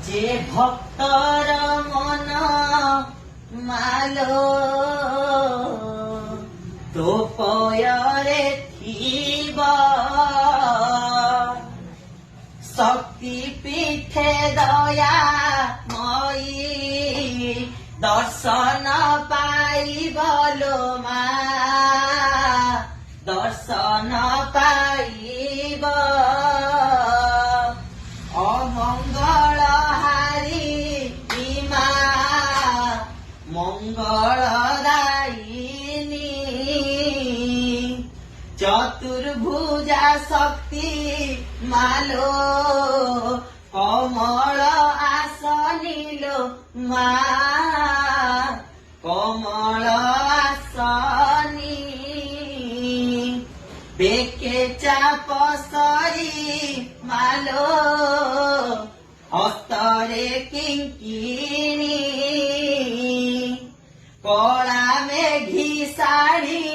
যে ভক্তর মন মালো তো পয়রে থিব শক্তি পীঠে দয়া মই দর্শন পাইবল মা দর্শন পাইব অমঙ্গল হারি মা মঙ্গল দায়িনী চতুর্ভুজা শক্তি মালো কমল আসনিল মা কমল আসনি বেকে চাপ সরি মালো হস্তরে কিঙ্কিণী কলা মেঘি শাড়ি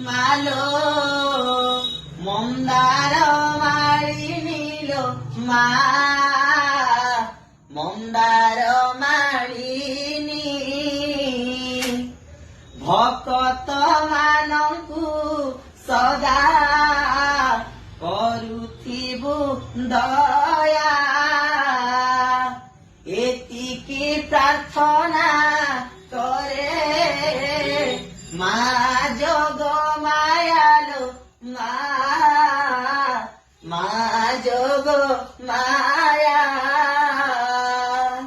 মালো মন্দার মারি নিল মা